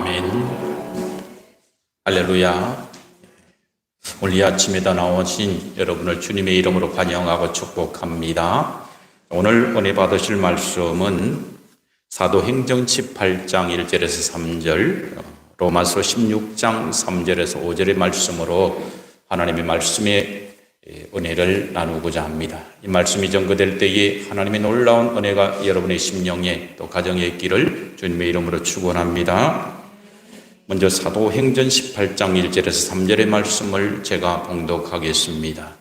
아멘. 할렐루야. 오늘 이 아침에다 나오신 여러분을 주님의 이름으로 환영하고 축복합니다. 오늘 은혜 받으실 말씀은 사도행전 18장 1절에서 3절, 로마서 16장 3절에서 5절의 말씀으로 하나님의 말씀의 은혜를 나누고자 합니다. 이 말씀이 전거될 때에 하나님의 놀라운 은혜가 여러분의 심령에 또 가정에 있기를 주님의 이름으로 축원합니다. 먼저 사도행전 18장 1절에서 3절의 말씀을 제가 봉독하겠습니다.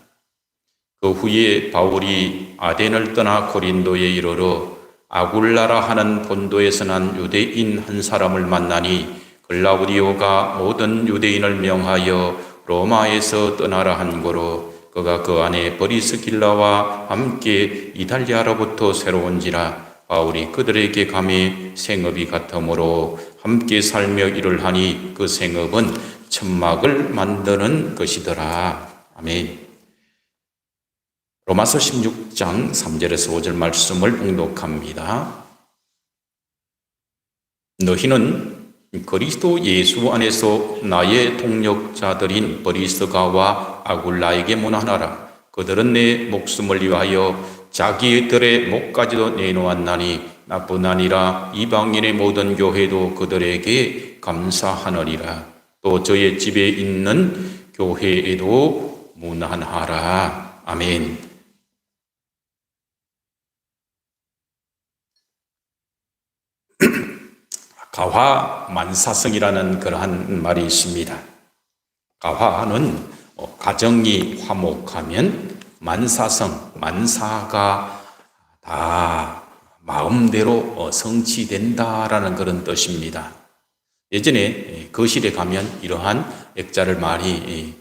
그 후에 바울이 아덴을 떠나 고린도에 이르러 아굴라라 하는 본도에서 난 유대인 한 사람을 만나니 글라우디오가 모든 유대인을 명하여 로마에서 떠나라 한 고로 그가 그 안에 브리스길라와 함께 이달리아로부터 새로운지라 바울이 그들에게 감히 생업이 같으므로 함께 살며 일을 하니 그 생업은 천막을 만드는 것이더라. 아멘. 로마서 16장 3절에서 5절 말씀을 봉독합니다. 너희는 그리스도 예수 안에서 나의 동력자들인 브리스가와 아굴라에게 문안하라. 그들은 내 목숨을 위하여 자기들의 목까지도 내놓았나니 나뿐 아니라 이방인의 모든 교회도 그들에게 감사하느니라. 또 저의 집에 있는 교회에도 문안하라. 아멘. 가화만사성이라는 그러한 말이 있습니다. 가화는 가정이 화목하면 만사성, 만사가 다 마음대로 성취된다라는 그런 뜻입니다. 예전에 거실에 가면 이러한 액자를 많이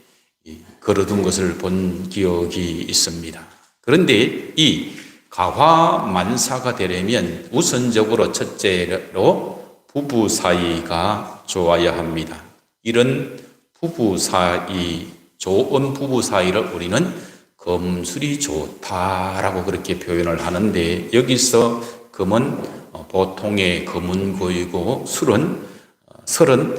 걸어둔 것을 본 기억이 있습니다. 그런데 이 가화만사가 되려면 우선적으로 첫째로 부부 사이가 좋아야 합니다. 이런 부부 사이, 좋은 부부 사이를 우리는 금술이 좋다라고 그렇게 표현을 하는데 여기서 금은 보통의 금은고이고 설은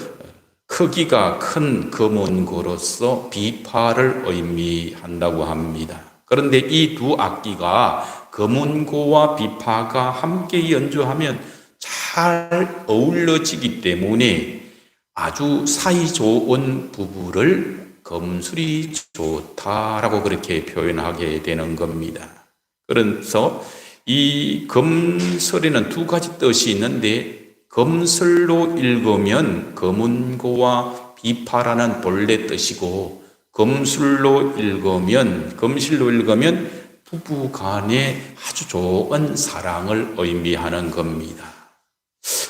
크기가 큰 금은고로서 비파를 의미한다고 합니다. 그런데 이 두 악기가 금은고와 비파가 함께 연주하면 잘 어울려지기 때문에 아주 사이 좋은 부부를 금술이 좋다라고 그렇게 표현하게 되는 겁니다. 그래서 이 금설에는 두 가지 뜻이 있는데 금설로 읽으면 금은고와 비파라는 본래 뜻이고 금실로 읽으면 부부 간의 아주 좋은 사랑을 의미하는 겁니다.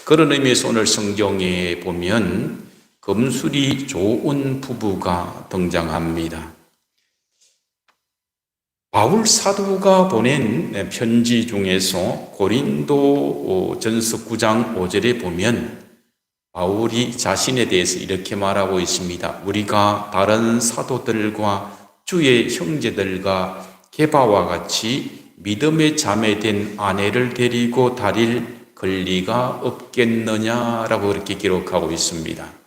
그런 의미에서 오늘 성경에 보면 금술이 좋은 부부가 등장합니다. 바울 사도가 보낸 편지 중에서 고린도 전서 9장 5절에 보면 바울이 자신에 대해서 이렇게 말하고 있습니다. 우리가 다른 사도들과 주의 형제들과 게바와 같이 믿음의 자매 된 아내를 데리고 다닐 권리가 없겠느냐라고 그렇게 기록하고 있습니다.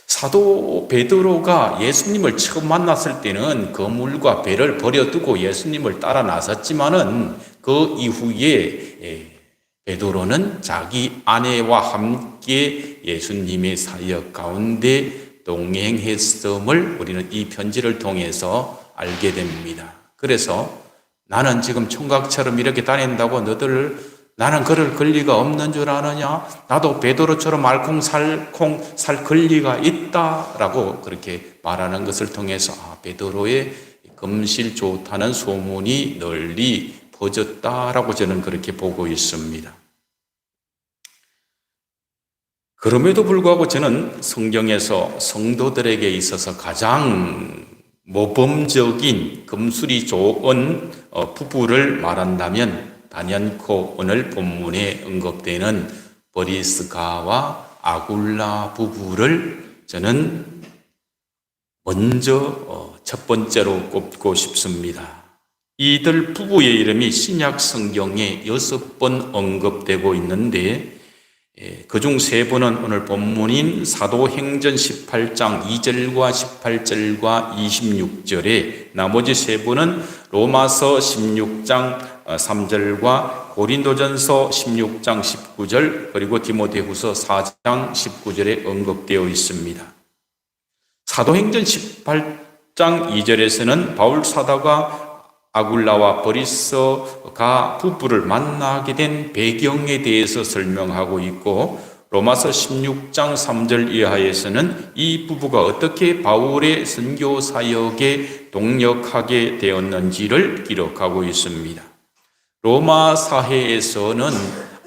사도 베드로가 예수님을 처음 만났을 때는 그물과 배를 버려두고 예수님을 따라 나섰지만은 그 이후에 베드로는 자기 아내와 함께 예수님의 사역 가운데 동행했음을 우리는 이 편지를 통해서 알게 됩니다. 그래서 나는 지금 총각처럼 이렇게 다닌다고 나는 그럴 권리가 없는 줄 아느냐? 나도 베드로처럼 알콩살콩 살 권리가 있다라고 그렇게 말하는 것을 통해서 베드로의 금실 좋다는 소문이 널리 퍼졌다라고 저는 그렇게 보고 있습니다. 그럼에도 불구하고 저는 성경에서 성도들에게 있어서 가장 모범적인 금술이 좋은 부부를 말한다면 단연코 오늘 본문에 언급되는 브리스가와 아굴라 부부를 저는 먼저 첫 번째로 꼽고 싶습니다. 이들 부부의 이름이 신약 성경에 6번 언급되고 있는데 그중 세 분은 오늘 본문인 사도행전 18장 2절과 18절과 26절에, 나머지 세 분은 로마서 16장 3절과 고린도전서 16장 19절 그리고 디모데후서 4장 19절에 언급되어 있습니다. 사도행전 18장 2절에서는 바울 사도가 아굴라와 브리스가 부부를 만나게 된 배경에 대해서 설명하고 있고, 로마서 16장 3절 이하에서는 이 부부가 어떻게 바울의 선교 사역에 동력하게 되었는지를 기록하고 있습니다. 로마 사회에서는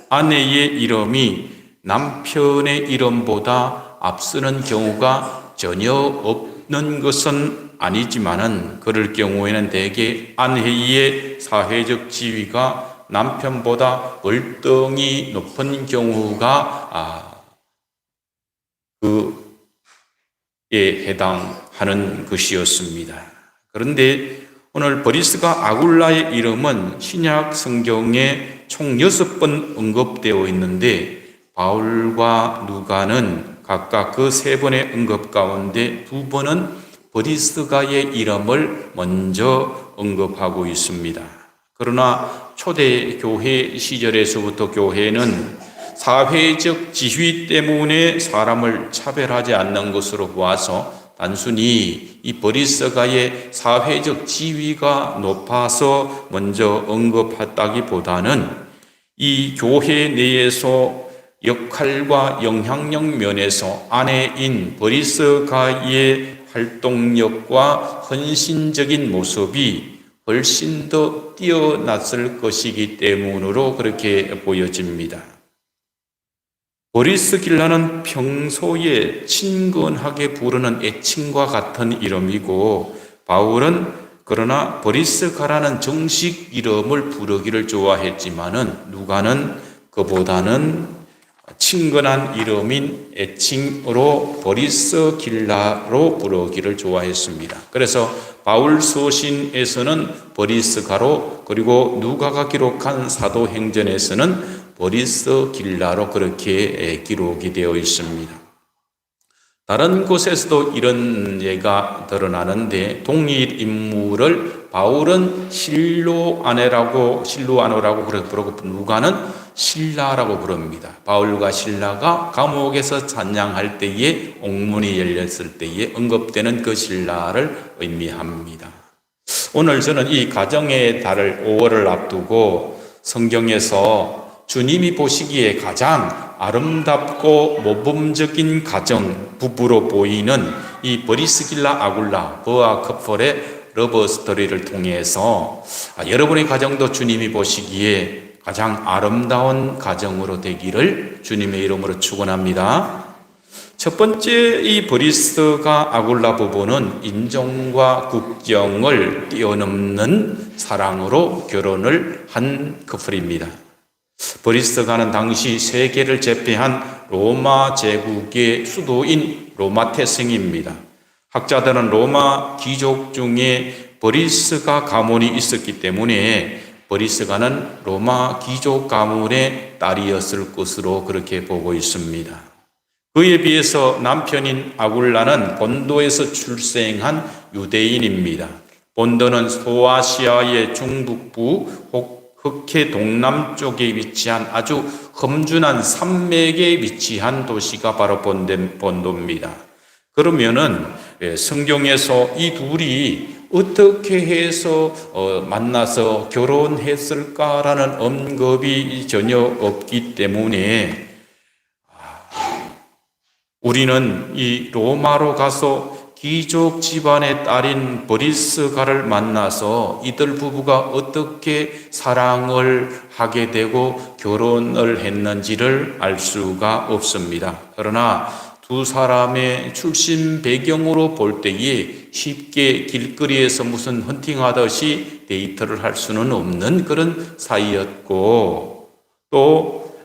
아내의 이름이 남편의 이름보다 앞서는 경우가 전혀 없는 것은 아니지만은, 그럴 경우에는 대개 아내의 사회적 지위가 남편보다 월등히 높은 경우가 그에 해당하는 것이었습니다. 그런데 오늘 브리스가 아굴라의 이름은 신약 성경에 총 6번 언급되어 있는데, 바울과 누가는 각각 그 3번의 언급 가운데 2번은 브리스가의 이름을 먼저 언급하고 있습니다. 그러나 초대 교회 시절에서부터 교회는 사회적 지위 때문에 사람을 차별하지 않는 것으로 보아서 단순히 이 브리스가의 사회적 지위가 높아서 먼저 언급했다기보다는 이 교회 내에서 역할과 영향력 면에서 아내인 브리스가의 활동력과 헌신적인 모습이 훨씬 더 뛰어났을 것이기 때문으로 그렇게 보여집니다. 브리스길라는 평소에 친근하게 부르는 애칭과 같은 이름이고, 바울은 그러나 브리스가라는 정식 이름을 부르기를 좋아했지만은 누가는 그보다는 친근한 이름인 애칭으로 브리스길라로 부르기를 좋아했습니다. 그래서 바울 서신에서는 브리스가로, 그리고 누가가 기록한 사도행전에서는 브리스길라로 그렇게 기록이 되어 있습니다. 다른 곳에서도 이런 예가 드러나는데, 동일 인물을 바울은 실로아노라고 부르고 누가는 실라라고 부릅니다. 바울과 실라가 감옥에서 찬양할 때에, 옥문이 열렸을 때에 언급되는 그 실라를 의미합니다. 오늘 저는 이 가정의 달을 5월을 앞두고 성경에서 주님이 보시기에 가장 아름답고 모범적인 가정, 부부로 보이는 이 브리스길라 아굴라, 버아 커플의 러브 스토리를 통해서 여러분의 가정도 주님이 보시기에 가장 아름다운 가정으로 되기를 주님의 이름으로 축원합니다. 첫 번째, 이 브리스가 아굴라 부부는 인종과 국경을 뛰어넘는 사랑으로 결혼을 한 커플입니다. 브리스가는 당시 세계를 제패한 로마 제국의 수도인 로마 태생입니다. 학자들은 로마 귀족 중에 브리스가 가문이 있었기 때문에 브리스가는 로마 귀족 가문의 딸이었을 것으로 그렇게 보고 있습니다. 그에 비해서 남편인 아굴라는 본도에서 출생한 유대인입니다. 본도는 소아시아의 중북부 흑해 동남쪽에 위치한 아주 험준한 산맥에 위치한 도시가 바로 본도입니다. 그러면은 성경에서 이 둘이 어떻게 해서 만나서 결혼했을까라는 언급이 전혀 없기 때문에 우리는 이 로마로 가서 귀족 집안의 딸인 브리스가를 만나서 이들 부부가 어떻게 사랑을 하게 되고 결혼을 했는지를 알 수가 없습니다. 그러나 두 사람의 출신 배경으로 볼 때에 쉽게 길거리에서 무슨 헌팅하듯이 데이트를 할 수는 없는 그런 사이였고, 또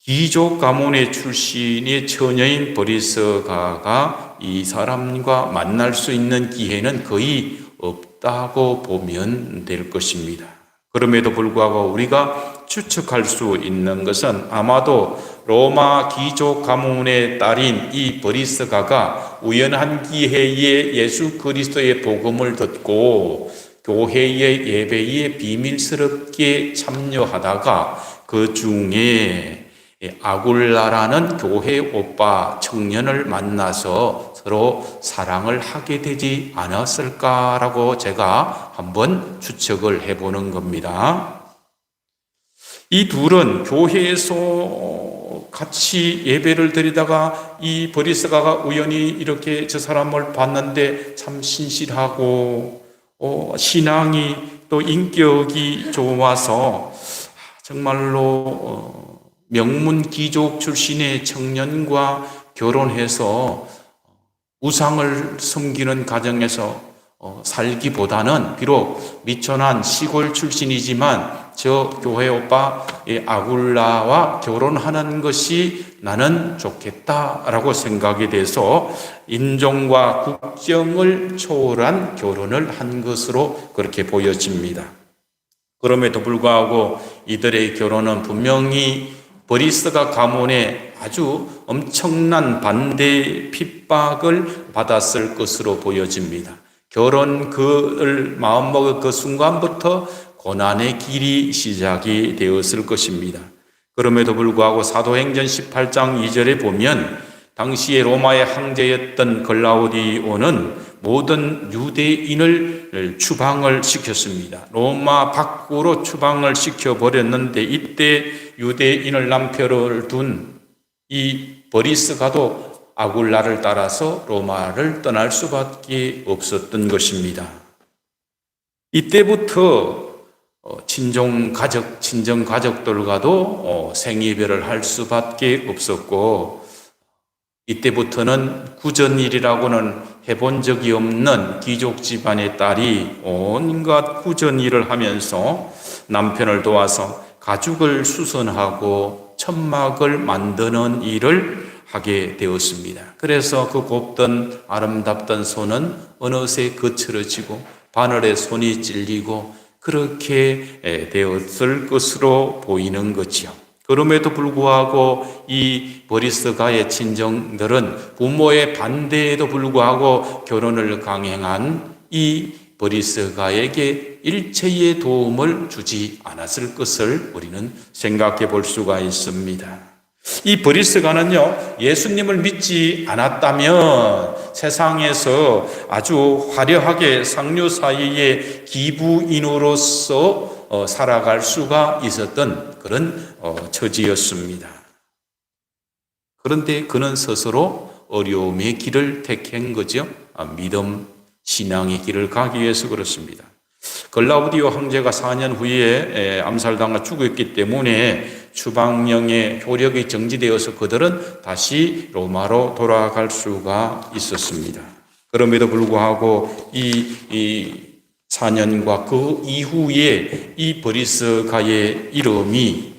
귀족 가문의 출신의 처녀인 브리스가가 이 사람과 만날 수 있는 기회는 거의 없다고 보면 될 것입니다. 그럼에도 불구하고 우리가 추측할 수 있는 것은 아마도 로마 귀족 가문의 딸인 이 브리스가가 우연한 기회에 예수 그리스도의 복음을 듣고 교회의 예배에 비밀스럽게 참여하다가 그 중에 아굴라라는 교회 오빠 청년을 만나서 서로 사랑을 하게 되지 않았을까라고 제가 한번 추측을 해보는 겁니다. 이 둘은 교회에서 같이 예배를 드리다가 이 브리스가가 우연히 이렇게 저 사람을 봤는데 참 신실하고 신앙이 또 인격이 좋아서 정말로 명문 귀족 출신의 청년과 결혼해서 우상을 섬기는 가정에서 살기보다는 비록 미천한 시골 출신이지만 저 교회 오빠 아굴라와 결혼하는 것이 나는 좋겠다라고 생각이 돼서 인종과 국정을 초월한 결혼을 한 것으로 그렇게 보여집니다. 그럼에도 불구하고 이들의 결혼은 분명히 브리스가 가문에 아주 엄청난 반대 핍박을 받았을 것으로 보여집니다. 결혼 그를 마음먹은 그 순간부터 고난의 길이 시작이 되었을 것입니다. 그럼에도 불구하고 사도행전 18장 2절에 보면 당시에 로마의 황제였던 글라우디오는 모든 유대인을 추방을 시켰습니다. 로마 밖으로 추방을 시켜버렸는데 이때 유대인을 남편을 둔 이 브리스가도 아굴라를 따라서 로마를 떠날 수밖에 없었던 것입니다. 이때부터 친정 가족들과도 생이별을 할 수밖에 없었고 이때부터는 구전일이라고는 해본 적이 없는 귀족 집안의 딸이 온갖 구전일을 하면서 남편을 도와서 가죽을 수선하고 천막을 만드는 일을 하게 되었습니다. 그래서 그 곱던 아름답던 손은 어느새 거칠어지고 바늘에 손이 찔리고 그렇게 되었을 것으로 보이는 거지요. 그럼에도 불구하고 이 브리스가의 친정들은 부모의 반대에도 불구하고 결혼을 강행한 이 브리스가에게 일체의 도움을 주지 않았을 것을 우리는 생각해 볼 수가 있습니다. 이 브리스가는요, 예수님을 믿지 않았다면 세상에서 아주 화려하게 상류 사이의 기부인으로서 살아갈 수가 있었던 그런 처지였습니다. 그런데 그는 스스로 어려움의 길을 택한 거죠. 믿음, 신앙의 길을 가기 위해서 그렇습니다. 글라우디오 황제가 4년 후에 암살당하 죽었기 때문에 추방령의 효력이 정지되어서 그들은 다시 로마로 돌아갈 수가 있었습니다. 그럼에도 불구하고 이 4년과 그 이후에 이 브리스가의 이름이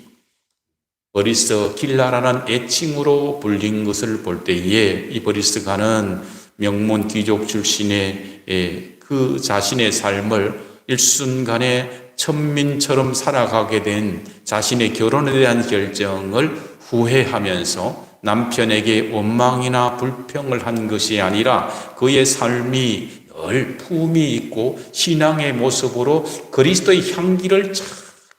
브리스 길라라는 애칭으로 불린 것을 볼 때에 이 브리스가는 명문 귀족 출신의 그 자신의 삶을 일순간에 천민처럼 살아가게 된 자신의 결혼에 대한 결정을 후회하면서 남편에게 원망이나 불평을 한 것이 아니라 그의 삶이 늘 품이 있고 신앙의 모습으로 그리스도의 향기를 잘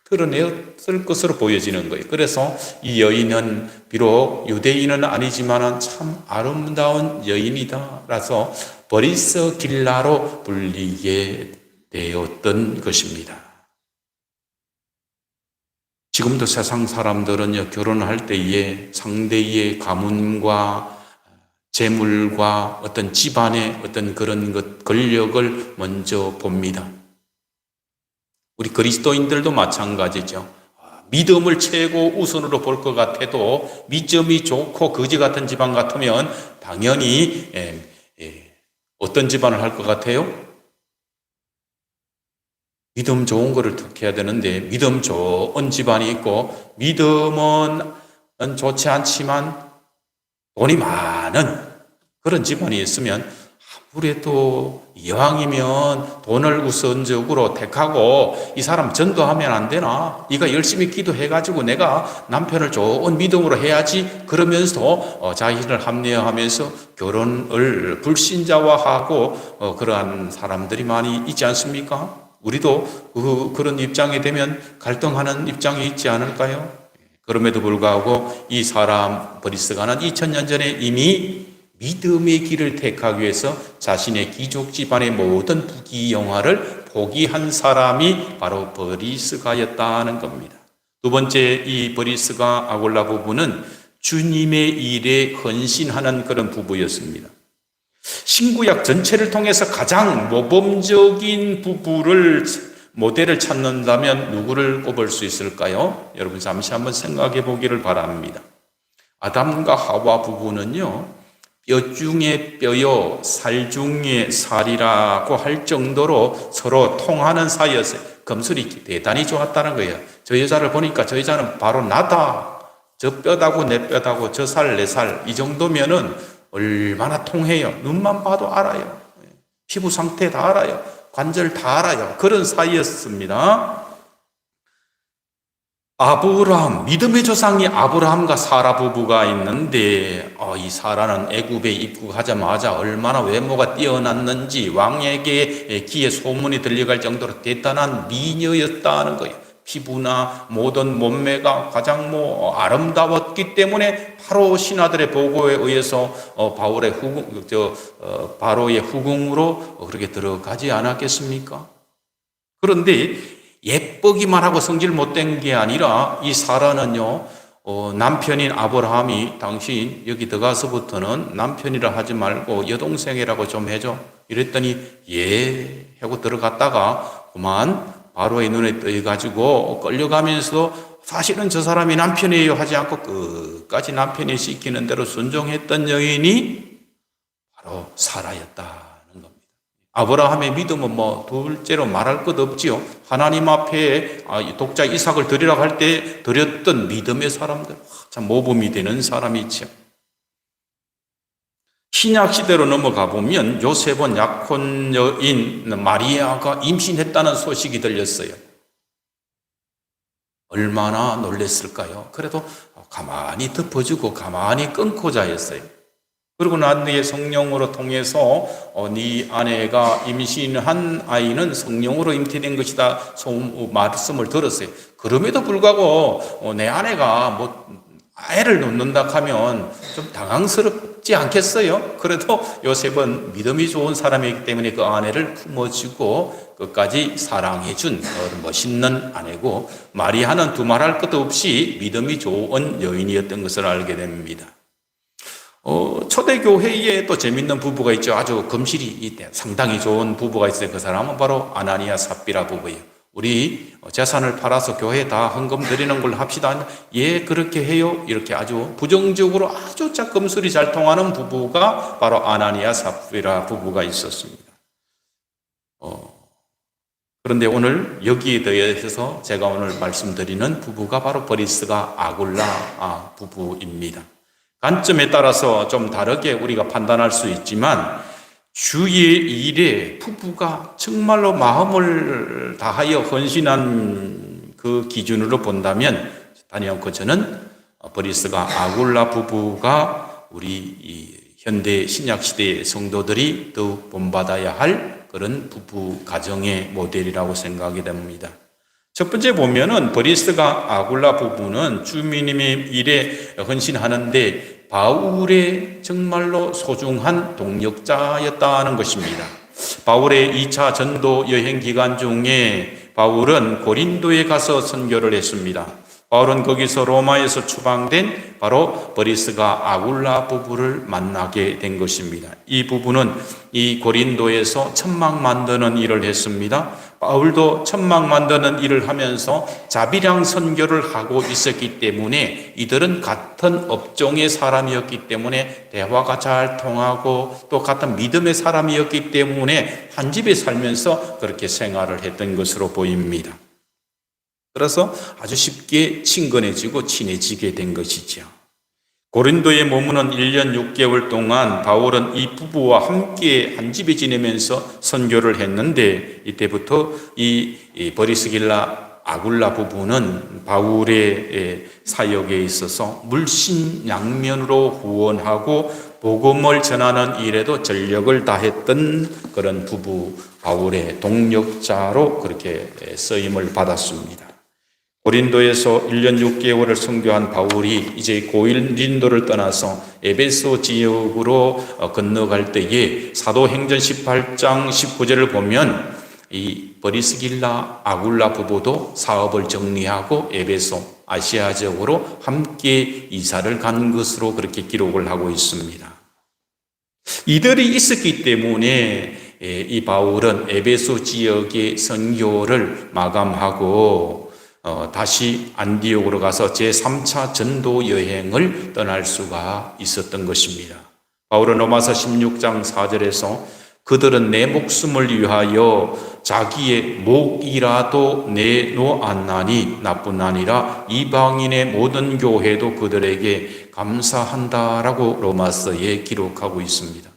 드러냈을 것으로 보여지는 거예요. 그래서 이 여인은 비록 유대인은 아니지만 참 아름다운 여인이다라서 브리스 길라로 불리게 되었던 것입니다. 지금도 세상 사람들은 결혼할 때에 상대의 가문과 재물과 어떤 집안의 어떤 그런 것, 권력을 먼저 봅니다. 우리 그리스도인들도 마찬가지죠. 믿음을 최고 우선으로 볼 것 같아도 믿음이 좋고 거지 같은 집안 같으면 당연히 어떤 집안을 할 것 같아요? 믿음 좋은 거를 택해야 되는데 믿음 좋은 집안이 있고 믿음은 좋지 않지만 돈이 많은 그런 집안이 있으면 아무래도 이왕이면 돈을 우선적으로 택하고 이 사람 전도하면 안 되나? 네가 열심히 기도해가지고 내가 남편을 좋은 믿음으로 해야지. 그러면서 자신을 합리화하면서 결혼을 불신자화하고 그러한 사람들이 많이 있지 않습니까? 우리도 그런 입장이 되면 갈등하는 입장이 있지 않을까요? 그럼에도 불구하고 이 사람 버리스가는 2000년 전에 이미 믿음의 길을 택하기 위해서 자신의 귀족 집안의 모든 부귀영화를 포기한 사람이 바로 버리스가였다는 겁니다. 두 번째, 이 버리스가 아골라 부부는 주님의 일에 헌신하는 그런 부부였습니다. 신구약 전체를 통해서 가장 모범적인 부부를 모델을 찾는다면 누구를 꼽을 수 있을까요? 여러분 잠시 한번 생각해 보기를 바랍니다. 아담과 하와 부부는요, 뼈 중에 뼈요, 살 중에 살이라고 할 정도로 서로 통하는 사이였어요. 금술이 대단히 좋았다는 거예요. 저 여자를 보니까 저 여자는 바로 나다. 저 뼈다고 내 뼈다고 저 살 내 살 이 정도면은 얼마나 통해요. 눈만 봐도 알아요. 피부 상태 다 알아요. 관절 다 알아요. 그런 사이였습니다. 아브라함, 믿음의 조상이 아브라함과 사라 부부가 있는데 이 사라는 애굽에 입국하자마자 얼마나 외모가 뛰어났는지 왕에게 귀에 소문이 들려갈 정도로 대단한 미녀였다는 거예요. 피부나 모든 몸매가 가장 아름다웠기 때문에 바로 신하들의 보고에 의해서 바로의 후궁으로 그렇게 들어가지 않았겠습니까? 그런데 예쁘기만 하고 성질 못된 게 아니라 이 사라는요, 남편인 아브라함이 당신 여기 들어가서부터는 남편이라 하지 말고 여동생이라고 좀 해줘. 이랬더니 예 하고 들어갔다가 그만 바로의 눈에 떠가지고 끌려가면서 사실은 저 사람이 남편이에요 하지 않고 끝까지 남편이 시키는 대로 순종했던 여인이 바로 사라였다. 아브라함의 믿음은 둘째로 말할 것 없지요. 하나님 앞에 독자 이삭을 드리라고 할 때 드렸던 믿음의 사람들, 참 모범이 되는 사람이죠. 신약 시대로 넘어가 보면 요셉은 약혼 여인 마리아가 임신했다는 소식이 들렸어요. 얼마나 놀랐을까요? 그래도 가만히 덮어주고 가만히 끊고 자였어요. 그리고 난 뒤에 성령으로 통해서 네 아내가 임신한 아이는 성령으로 잉태된 것이다 말씀을 들었어요. 그럼에도 불구하고 내 아내가 애를 놓는다 하면 좀 당황스럽지 않겠어요? 그래도 요셉은 믿음이 좋은 사람이기 때문에 그 아내를 품어주고 끝까지 사랑해준 멋있는 아내고, 마리아는 두말할 것도 없이 믿음이 좋은 여인이었던 것을 알게 됩니다. 초대교회에 또 재밌는 부부가 있죠. 아주 금실이 상당히 좋은 부부가 있어요. 그 사람은 바로 아나니아 삽비라 부부예요. 우리 재산을 팔아서 교회에 다 헌금 드리는 걸로 합시다. 예, 그렇게 해요. 이렇게 아주 부정적으로 아주 금술이 잘 통하는 부부가 바로 아나니아 삽비라 부부가 있었습니다. 그런데 여기에 대해서 제가 오늘 말씀드리는 부부가 바로 버리스가 아굴라 부부입니다. 관점에 따라서 좀 다르게 우리가 판단할 수 있지만 주의 일에 부부가 정말로 마음을 다하여 헌신한 그 기준으로 본다면 단연코 저는 버리스가 아굴라 부부가 우리 현대 신약 시대의 성도들이 더욱 본받아야 할 그런 부부 가정의 모델이라고 생각이 됩니다. 첫 번째 보면은 버리스가 아굴라 부부는 주님의 일에 헌신하는데 바울의 정말로 소중한 동역자였다는 것입니다. 바울의 2차 전도 여행 기간 중에 바울은 고린도에 가서 선교를 했습니다. 바울은 거기서 로마에서 추방된 바로 버리스가 아굴라 부부를 만나게 된 것입니다. 이 부부는 이 고린도에서 천막 만드는 일을 했습니다. 바울도 천막 만드는 일을 하면서 자비량 선교를 하고 있었기 때문에 이들은 같은 업종의 사람이었기 때문에 대화가 잘 통하고 또 같은 믿음의 사람이었기 때문에 한 집에 살면서 그렇게 생활을 했던 것으로 보입니다. 그래서 아주 쉽게 친근해지고 친해지게 된 것이죠. 고린도에 머무는 1년 6개월 동안 바울은 이 부부와 함께 한 집에 지내면서 선교를 했는데, 이때부터 이 브리스길라 아굴라 부부는 바울의 사역에 있어서 물신양면으로 후원하고 복음을 전하는 일에도 전력을 다했던 그런 부부, 바울의 동력자로 그렇게 쓰임을 받았습니다. 고린도에서 1년 6개월을 선교한 바울이 이제 고린도를 떠나서 에베소 지역으로 건너갈 때에 사도행전 18장 19절을 보면 이 브리스길라 아굴라 부부도 사업을 정리하고 에베소 아시아 지역으로 함께 이사를 간 것으로 그렇게 기록을 하고 있습니다. 이들이 있었기 때문에 이 바울은 에베소 지역의 선교를 마감하고 다시 안디옥으로 가서 제3차 전도 여행을 떠날 수가 있었던 것입니다. 바울은 로마서 16장 4절에서 그들은 내 목숨을 위하여 자기의 목이라도 내놓았나니 나뿐 아니라 이방인의 모든 교회도 그들에게 감사한다라고 로마서에 기록하고 있습니다.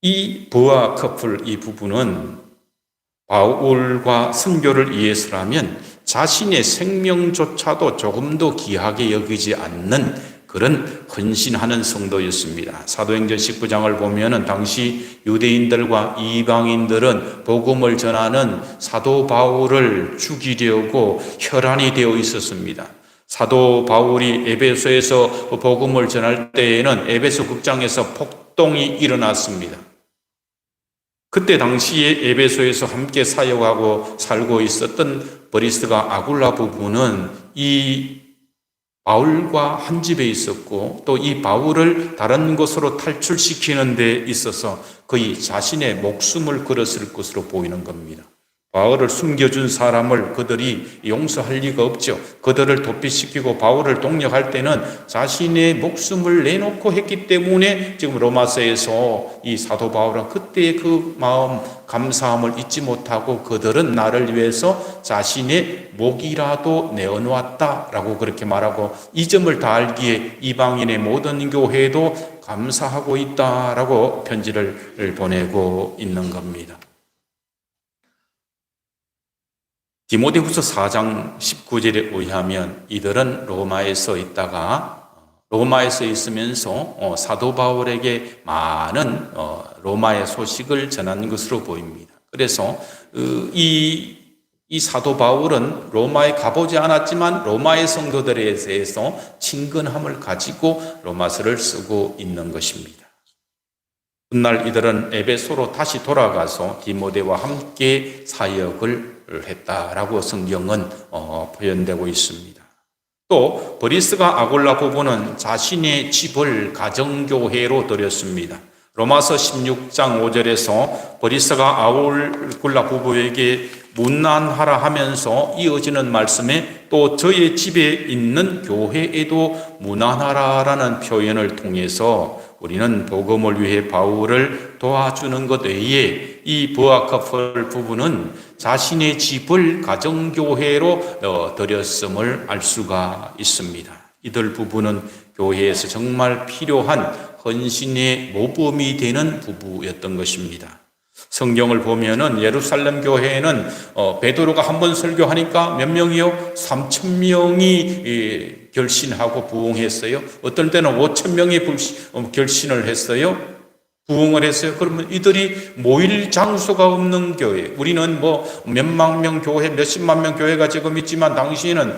이 부하 커플, 이 부부는 바울과 선교를 위해서라면 자신의 생명조차도 조금도 귀하게 여기지 않는 그런 헌신하는 성도였습니다. 사도행전 19장을 보면은 당시 유대인들과 이방인들은 복음을 전하는 사도 바울을 죽이려고 혈안이 되어 있었습니다. 사도 바울이 에베소에서 복음을 전할 때에는 에베소 극장에서 폭동이 일어났습니다. 그때 당시에 에베소에서 함께 사역하고 살고 있었던 브리스가 아굴라 부부는 이 바울과 한 집에 있었고 또 이 바울을 다른 곳으로 탈출시키는 데 있어서 거의 자신의 목숨을 걸었을 것으로 보이는 겁니다. 바울을 숨겨준 사람을 그들이 용서할 리가 없죠. 그들을 도피시키고 바울을 동력할 때는 자신의 목숨을 내놓고 했기 때문에 지금 로마서에서 이 사도 바울은 그때의 그 마음 감사함을 잊지 못하고 그들은 나를 위해서 자신의 목이라도 내어놓았다라고 그렇게 말하고 이 점을 다 알기에 이방인의 모든 교회도 감사하고 있다라고 편지를 보내고 있는 겁니다. 디모데후서 4장 19절에 의하면 이들은 로마에서 있으면서 사도 바울에게 많은 로마의 소식을 전한 것으로 보입니다. 그래서 이 사도 바울은 로마에 가보지 않았지만 로마의 성도들에 대해서 친근함을 가지고 로마서를 쓰고 있는 것입니다. 훗날 이들은 에베소로 다시 돌아가서 디모데와 함께 사역을 했다라고 성경은 표현되고 있습니다. 또 브리스가 아굴라 부부는 자신의 집을 가정교회로 드렸습니다. 로마서 16장 5절에서 브리스가 아굴라 부부에게 문안하라 하면서 이어지는 말씀에 또 저의 집에 있는 교회에도 문안하라라는 표현을 통해서 우리는 복음을 위해 바울을 도와주는 것 외에 이 부하 커플 부부는 자신의 집을 가정교회로 드렸음을 알 수가 있습니다. 이들 부부는 교회에서 정말 필요한 헌신의 모범이 되는 부부였던 것입니다. 성경을 보면은 예루살렘 교회에는 베드로가 한 번 설교하니까 몇 명이요? 3,000명이 결신하고 부흥했어요. 어떤 때는 5,000명이 결신을 했어요. 부흥을 했어요. 그러면 이들이 모일 장소가 없는 교회. 우리는 뭐 몇만 명 교회, 몇십만 명 교회가 지금 있지만 당시에는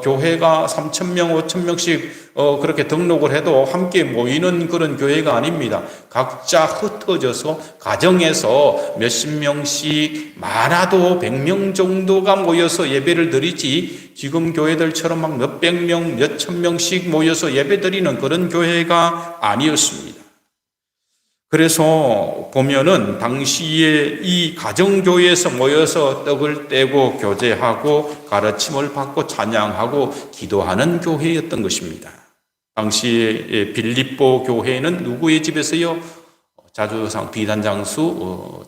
교회가 3,000명, 5,000명씩 그렇게 등록을 해도 함께 모이는 그런 교회가 아닙니다. 각자 흩어져서 가정에서 몇십 명씩 많아도 100명 정도가 모여서 예배를 드리지 지금 교회들처럼 막 몇백 명, 몇천 명씩 모여서 예배 드리는 그런 교회가 아니었습니다. 그래서 보면은 당시에 이 가정교회에서 모여서 떡을 떼고 교제하고 가르침을 받고 찬양하고 기도하는 교회였던 것입니다. 당시에 빌립보 교회는 누구의 집에서요?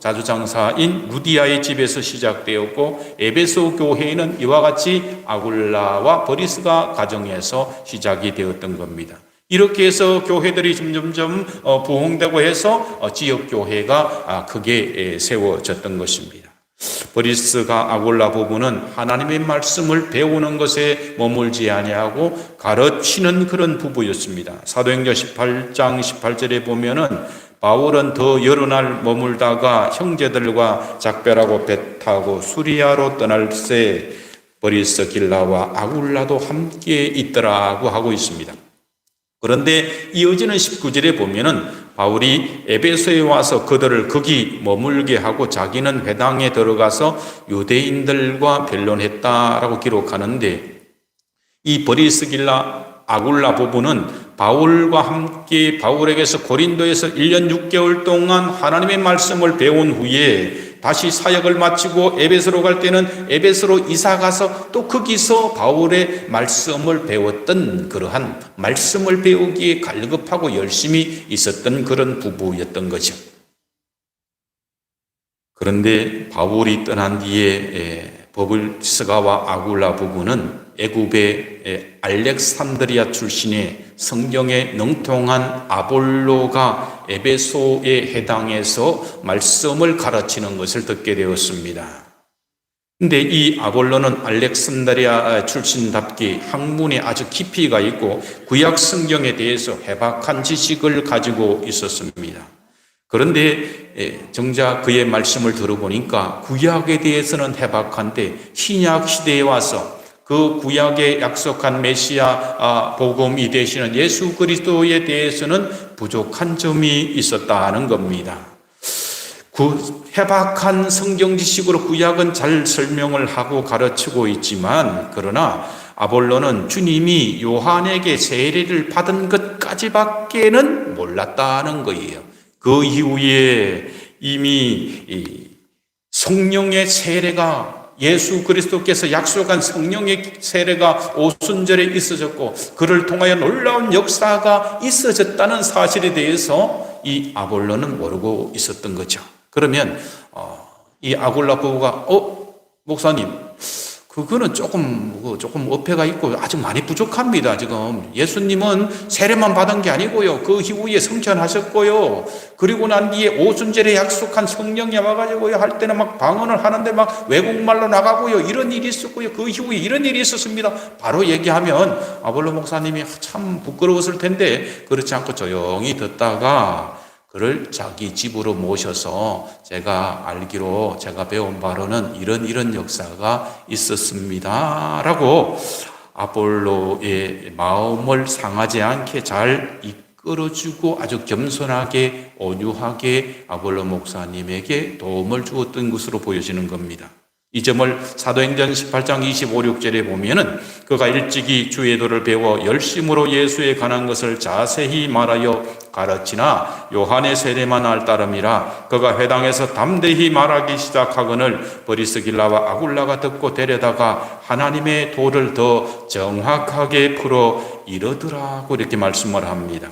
자주장사인 루디아의 집에서 시작되었고, 에베소 교회는 이와 같이 아굴라와 버리스가 가정에서 시작이 되었던 겁니다. 이렇게 해서 교회들이 점점점 부흥되고 해서 지역교회가 크게 세워졌던 것입니다. 버리스가 아굴라 부부는 하나님의 말씀을 배우는 것에 머물지 아니하고 가르치는 그런 부부였습니다. 사도행전 18장 18절에 보면은 바울은 더 여러 날 머물다가 형제들과 작별하고 배 타고 수리아로 떠날새 버리스 길라와 아굴라도 함께 있더라고 하고 있습니다. 그런데 이어지는 19절에 보면은 바울이 에베소에 와서 그들을 거기 머물게 하고 자기는 회당에 들어가서 유대인들과 변론했다라고 기록하는데, 이 버리스길라 아굴라 부부는 바울과 함께 바울에게서 고린도에서 1년 6개월 동안 하나님의 말씀을 배운 후에 다시 사역을 마치고 에베소로 갈 때는 에베소로 이사 가서 또 거기서 바울의 말씀을 배웠던, 그러한 말씀을 배우기에 갈급하고 열심히 있었던 그런 부부였던 거죠. 그런데 바울이 떠난 뒤에 버리스가와 아굴라 부부는 애굽의 알렉산드리아 출신의 성경에 능통한 아볼로가 에베소에 해당해서 말씀을 가르치는 것을 듣게 되었습니다. 근데 이 아볼로는 알렉산드리아 출신답게 학문에 아주 깊이가 있고 구약 성경에 대해서 해박한 지식을 가지고 있었습니다. 그런데 정작 그의 말씀을 들어보니까 구약에 대해서는 해박한데 신약 시대에 와서 그 구약에 약속한 메시아 복음이 되시는 예수 그리스도에 대해서는 부족한 점이 있었다는 겁니다. 그 해박한 성경 지식으로 구약은 잘 설명을 하고 가르치고 있지만, 그러나 아볼로는 주님이 요한에게 세례를 받은 것까지밖에는 몰랐다는 거예요. 그 이후에 이미 성령의 세례가, 예수 그리스도께서 약속한 성령의 세례가 오순절에 있어졌고 그를 통하여 놀라운 역사가 있어졌다는 사실에 대해서 이 아볼로는 모르고 있었던 거죠. 그러면 이 아굴라 부부가 목사님, 그거는 조금 어폐가 있고 아직 많이 부족합니다. 지금 예수님은 세례만 받은 게 아니고요, 그 이후에 성천하셨고요, 그리고 난 뒤에 오순절에 약속한 성령이 와가지고요 할 때는 막 방언을 하는데 막 외국말로 나가고요, 이런 일이 있었고요, 그 이후에 이런 일이 있었습니다. 바로 얘기하면 아볼로 목사님이 참 부끄러웠을 텐데 그렇지 않고 조용히 듣다가 그를 자기 집으로 모셔서 제가 알기로 제가 배운 바로는 이런 역사가 있었습니다 라고 아볼로의 마음을 상하지 않게 잘 이끌어주고 아주 겸손하게 온유하게 아볼로 목사님에게 도움을 주었던 것으로 보여지는 겁니다. 이 점을 사도행전 18장 25, 6절에 보면은 그가 일찍이 주의 도를 배워 열심으로 예수에 관한 것을 자세히 말하여 가르치나 요한의 세례만 할 따름이라. 그가 회당에서 담대히 말하기 시작하거늘 버리스길라와 아굴라가 듣고 데려다가 하나님의 도를 더 정확하게 풀어 이르더라고 이렇게 말씀을 합니다.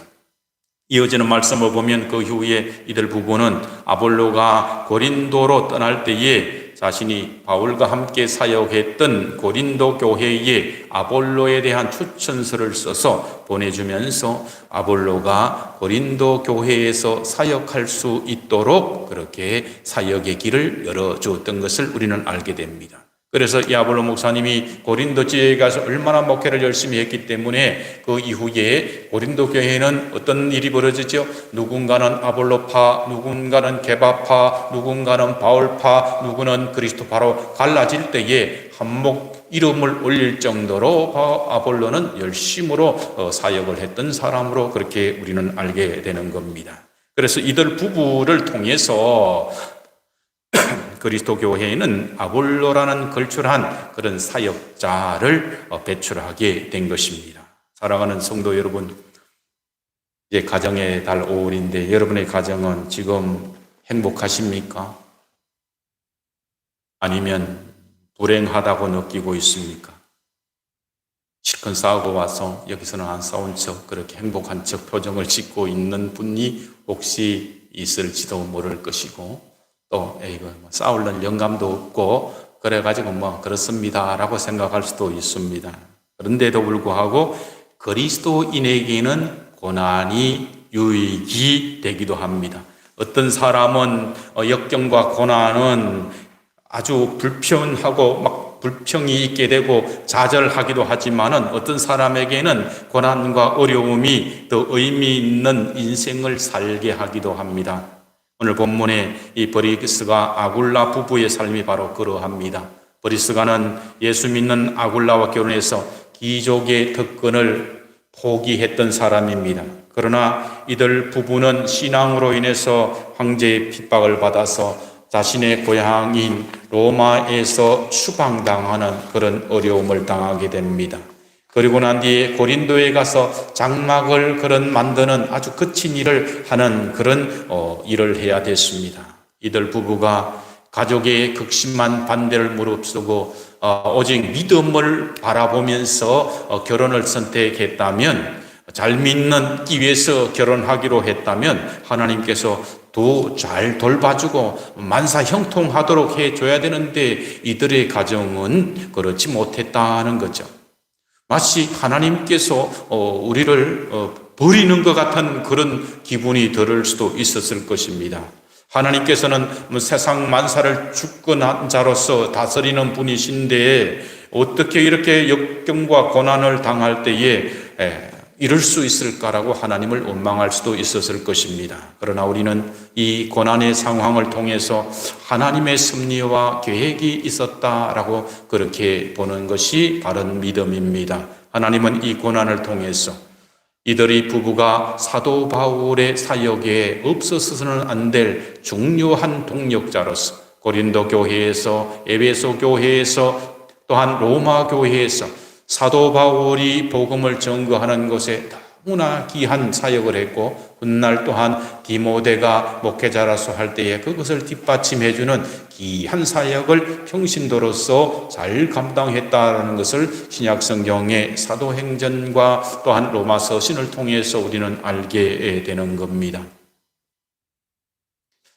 이어지는 말씀을 보면 그 후에 이들 부부는 아볼로가 고린도로 떠날 때에 자신이 바울과 함께 사역했던 고린도 교회에 아볼로에 대한 추천서를 써서 보내주면서 아볼로가 고린도 교회에서 사역할 수 있도록 그렇게 사역의 길을 열어주었던 것을 우리는 알게 됩니다. 그래서 이 아볼로 목사님이 고린도 지역에 가서 얼마나 목회를 열심히 했기 때문에 그 이후에 고린도 교회에는 어떤 일이 벌어지죠? 누군가는 아볼로파, 누군가는 게바파, 누군가는 바울파, 누구는 그리스도파로 갈라질 때에 한몫 이름을 올릴 정도로 아볼로는 열심으로 사역을 했던 사람으로 그렇게 우리는 알게 되는 겁니다. 그래서 이들 부부를 통해서 그리스도 교회에는 아볼로라는 걸출한 그런 사역자를 배출하게 된 것입니다. 사랑하는 성도 여러분, 이제 가정의 달 5월인데 여러분의 가정은 지금 행복하십니까? 아니면 불행하다고 느끼고 있습니까? 실컷 싸우고 와서 여기서는 안 싸운 척 그렇게 행복한 척 표정을 짓고 있는 분이 혹시 있을지도 모를 것이고 또 이거 싸우는 영감도 없고 그래가지고 그렇습니다라고 생각할 수도 있습니다. 그런데도 불구하고 그리스도인에게는 고난이 유익이 되기도 합니다. 어떤 사람은 역경과 고난은 아주 불편하고 불평이 있게 되고 좌절하기도 하지만은 어떤 사람에게는 고난과 어려움이 더 의미 있는 인생을 살게 하기도 합니다. 오늘 본문에 이 브리스가 아굴라 부부의 삶이 바로 그러합니다. 브리스가는 예수 믿는 아굴라와 결혼해서 귀족의 특권을 포기했던 사람입니다. 그러나 이들 부부는 신앙으로 인해서 황제의 핍박을 받아서 자신의 고향인 로마에서 추방당하는 그런 어려움을 당하게 됩니다. 그리고 난 뒤에 고린도에 가서 장막을 만드는 아주 거친 일을 하는 그런 일을 해야 됐습니다. 이들 부부가 가족의 극심한 반대를 무릅쓰고 오직 믿음을 바라보면서 결혼을 선택했다면, 잘 믿기 위해서 결혼하기로 했다면 하나님께서 더 잘 돌봐주고 만사형통하도록 해줘야 되는데 이들의 가정은 그렇지 못했다는 거죠. 마치 하나님께서 우리를 버리는 것 같은 그런 기분이 들을 수도 있었을 것입니다. 하나님께서는 세상 만사를 주권한 자로서 다스리는 분이신데 어떻게 이렇게 역경과 고난을 당할 때에 이럴 수 있을까라고 하나님을 원망할 수도 있었을 것입니다. 그러나 우리는 이 고난의 상황을 통해서 하나님의 섭리와 계획이 있었다라고 그렇게 보는 것이 바른 믿음입니다. 하나님은 이 고난을 통해서 이들의 부부가 사도 바울의 사역에 없어서는 안 될 중요한 동력자로서 고린도 교회에서, 에베소 교회에서, 또한 로마 교회에서 사도 바울이 복음을 전거하는 것에 너무나 귀한 사역을 했고, 훗날 또한 디모데가 목회자로서 할 때에 그것을 뒷받침해주는 귀한 사역을 평신도로서 잘 감당했다는 것을 신약성경의 사도행전과 또한 로마 서신을 통해서 우리는 알게 되는 겁니다.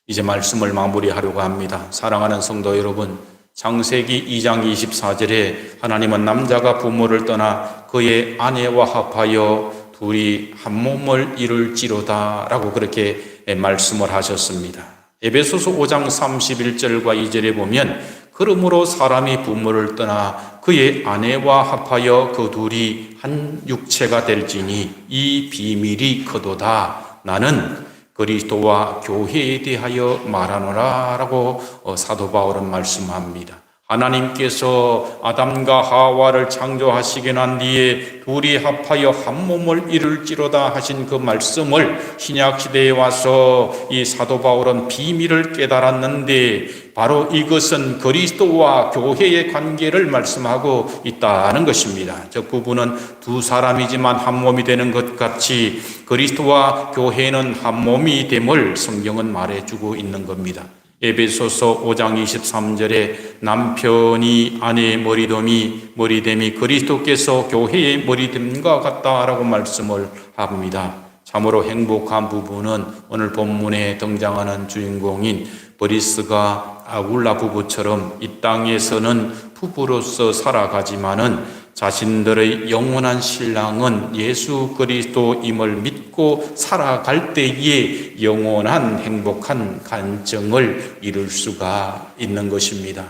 이제 말씀을 마무리하려고 합니다. 사랑하는 성도 여러분, 창세기 2장 24절에 하나님은 남자가 부모를 떠나 그의 아내와 합하여 둘이 한 몸을 이룰지로다 라고 그렇게 말씀을 하셨습니다. 에베소서 5장 31절과 2절에 보면 그러므로 사람이 부모를 떠나 그의 아내와 합하여 그 둘이 한 육체가 될지니 이 비밀이 크도다. 나는 그리스도와 교회에 대하여 말하노라 라고 사도 바울은 말씀합니다. 하나님께서 아담과 하와를 창조하시게 난 뒤에 둘이 합하여 한 몸을 이룰지로다 하신 그 말씀을 신약시대에 와서 이 사도 바울은 비밀을 깨달았는데 바로 이것은 그리스도와 교회의 관계를 말씀하고 있다는 것입니다. 즉 부부는 두 사람이지만 한 몸이 되는 것 같이 그리스도와 교회는 한 몸이 됨을 성경은 말해주고 있는 겁니다. 에베소서 5장 23절에 남편이 아내의 머리됨이 그리스도께서 교회의 머리됨과 같다라고 말씀을 합니다. 참으로 행복한 부부는 오늘 본문에 등장하는 주인공인 브리스가 아굴라 부부처럼 이 땅에서는 부부로서 살아가지만은 자신들의 영원한 신랑은 예수 그리스도임을 믿고 살아갈 때에 영원한 행복한 간증을 이룰 수가 있는 것입니다.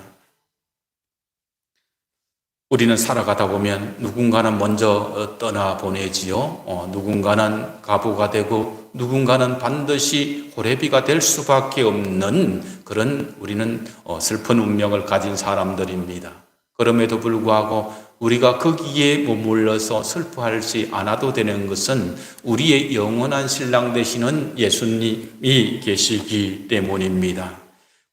우리는 살아가다 보면 누군가는 먼저 떠나보내지요. 누군가는 가부가 되고 누군가는 반드시 호래비가 될 수밖에 없는 그런 우리는 슬픈 운명을 가진 사람들입니다. 그럼에도 불구하고 우리가 거기에 머물러서 슬퍼하지 않아도 되는 것은 우리의 영원한 신랑 되시는 예수님이 계시기 때문입니다.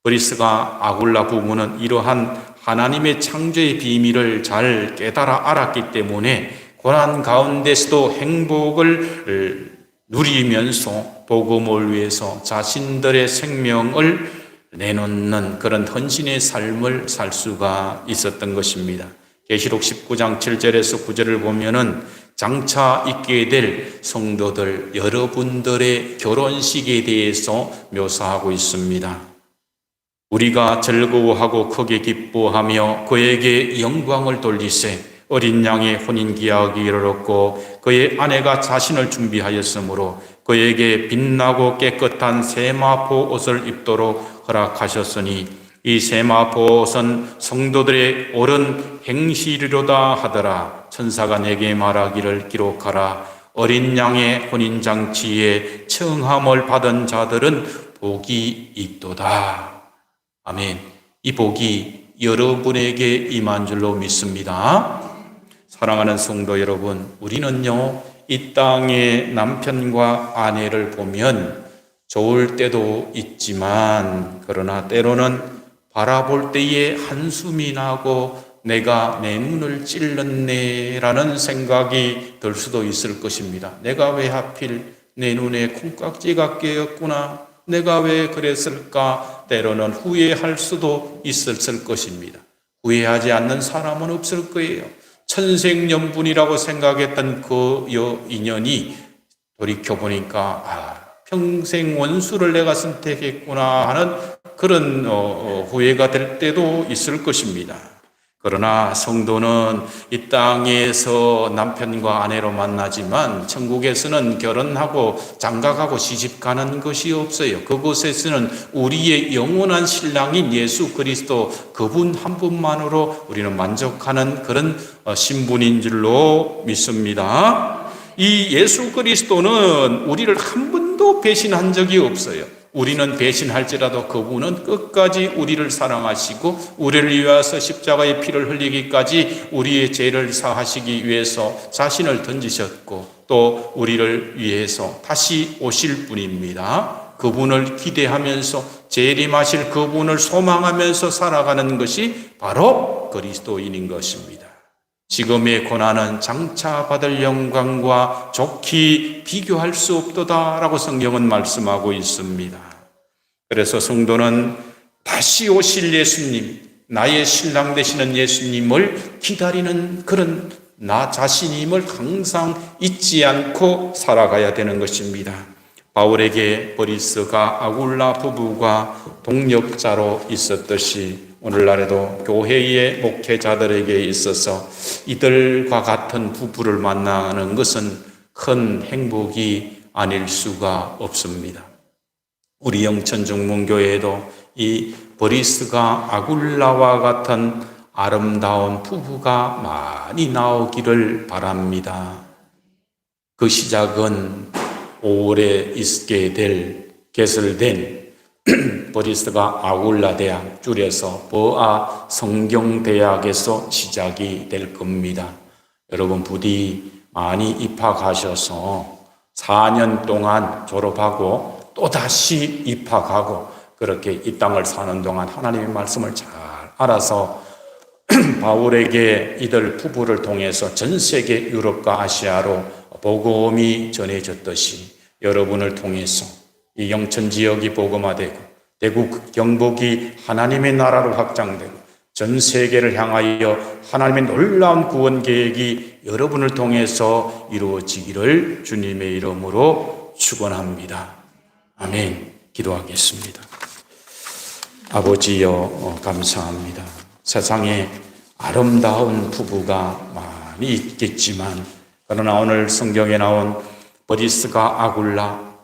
브리스가 아굴라 부부는 이러한 하나님의 창조의 비밀을 잘 깨달아 알았기 때문에 고난 가운데서도 행복을 누리면서 복음을 위해서 자신들의 생명을 내놓는 그런 헌신의 삶을 살 수가 있었던 것입니다. 계시록 19장 7절에서 9절을 보면은 장차 있게 될 성도들 여러분들의 결혼식에 대해서 묘사하고 있습니다. 우리가 즐거워하고 크게 기뻐하며 그에게 영광을 돌리세 어린 양의 혼인기약이 이르렀고 그의 아내가 자신을 준비하였으므로 그에게 빛나고 깨끗한 세마포 옷을 입도록 허락하셨으니 이 세마포 옷은 성도들의 옳은 행실이로다 하더라. 천사가 내게 말하기를 기록하라. 어린 양의 혼인잔치에 청함을 받은 자들은 복이 있도다. 아멘. 이 복이 여러분에게 임한 줄로 믿습니다. 사랑하는 성도 여러분, 우리는요, 이 땅의 남편과 아내를 보면 좋을 때도 있지만, 그러나 때로는 바라볼 때에 한숨이 나고 내가 내 눈을 찔렀네라는 생각이 들 수도 있을 것입니다. 내가 왜 하필 내 눈에 콩깍지가 끼었구나. 내가 왜 그랬을까? 때로는 후회할 수도 있었을 것입니다. 후회하지 않는 사람은 없을 거예요. 천생연분이라고 생각했던 그 인연이 돌이켜보니까 평생 원수를 내가 선택했구나 하는 그런 후회가 될 때도 있을 것입니다. 그러나 성도는 이 땅에서 남편과 아내로 만나지만 천국에서는 결혼하고 장가가고 시집가는 것이 없어요. 그곳에서는 우리의 영원한 신랑인 예수 그리스도 그분 한 분만으로 우리는 만족하는 그런 신분인 줄로 믿습니다. 이 예수 그리스도는 우리를 한 번도 배신한 적이 없어요. 우리는 배신할지라도 그분은 끝까지 우리를 사랑하시고 우리를 위하여 십자가의 피를 흘리기까지 우리의 죄를 사하시기 위해서 자신을 던지셨고 또 우리를 위해서 다시 오실 분입니다. 그분을 기대하면서 재림하실 그분을 소망하면서 살아가는 것이 바로 그리스도인인 것입니다. 지금의 고난은 장차 받을 영광과 좋게 비교할 수 없도다라고 성경은 말씀하고 있습니다. 그래서 성도는 다시 오실 예수님, 나의 신랑 되시는 예수님을 기다리는 그런 나 자신임을 항상 잊지 않고 살아가야 되는 것입니다. 바울에게 브리스가 아굴라 부부가 동력자로 있었듯이 오늘날에도 교회의 목회자들에게 있어서 이들과 같은 부부를 만나는 것은 큰 행복이 아닐 수가 없습니다. 우리 영천중문교회에도 이 브리스가 아굴라와 같은 아름다운 부부가 많이 나오기를 바랍니다. 그 시작은 5월에 있게 될 개설된 브리스가 아굴라 대학, 줄여서 버아 성경대학에서 시작이 될 겁니다. 여러분 부디 많이 입학하셔서 4년 동안 졸업하고 또다시 입학하고 그렇게 이 땅을 사는 동안 하나님의 말씀을 잘 알아서 바울에게 이들 부부를 통해서 전 세계 유럽과 아시아로 복음이 전해졌듯이 여러분을 통해서 이 영천 지역이 복음화되고 대구 경북이 하나님의 나라로 확장되고 전 세계를 향하여 하나님의 놀라운 구원 계획이 여러분을 통해서 이루어지기를 주님의 이름으로 축원합니다. 아멘. 기도하겠습니다. 아버지여 감사합니다. 세상에 아름다운 부부가 많이 있겠지만 그러나 오늘 성경에 나온 브리스가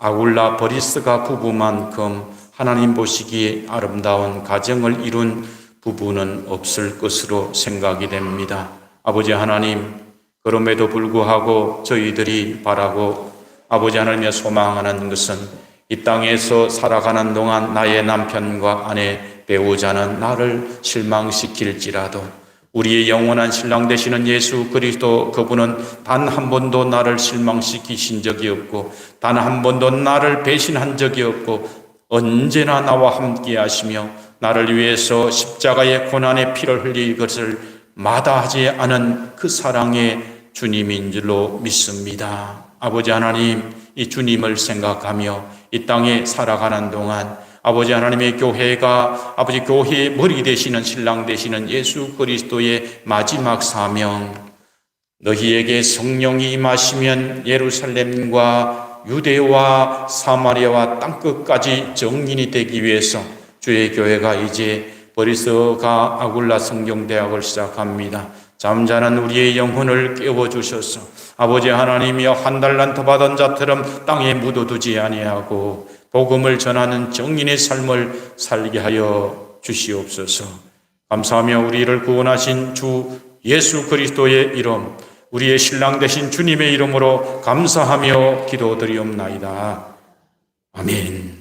아굴라 브리스가 부부만큼 하나님 보시기에 아름다운 가정을 이룬 부부는 없을 것으로 생각이 됩니다. 아버지 하나님, 그럼에도 불구하고 저희들이 바라고 아버지 하나님의 소망하는 것은 이 땅에서 살아가는 동안 나의 남편과 아내 배우자는 나를 실망시킬지라도 우리의 영원한 신랑 되시는 예수 그리스도 그분은 단 한 번도 나를 실망시키신 적이 없고 단 한 번도 나를 배신한 적이 없고 언제나 나와 함께 하시며 나를 위해서 십자가의 고난의 피를 흘릴 것을 마다하지 않은 그 사랑의 주님인 줄로 믿습니다. 아버지 하나님, 이 주님을 생각하며 이 땅에 살아가는 동안 아버지 하나님의 교회가 아버지 교회의 머리 되시는 신랑 되시는 예수 그리스도의 마지막 사명, 너희에게 성령이 임하시면 예루살렘과 유대와 사마리아와 땅끝까지 증인이 되기 위해서 주의 교회가 이제 버리스가 아굴라 성경대학을 시작합니다. 잠자는 우리의 영혼을 깨워주셔서 아버지 하나님이여 한 달란트 받은 자처럼 땅에 묻어두지 아니하고 복음을 전하는 증인의 삶을 살게 하여 주시옵소서. 감사하며 우리를 구원하신 주 예수 그리스도의 이름, 우리의 신랑 되신 주님의 이름으로 감사하며 기도드리옵나이다. 아멘.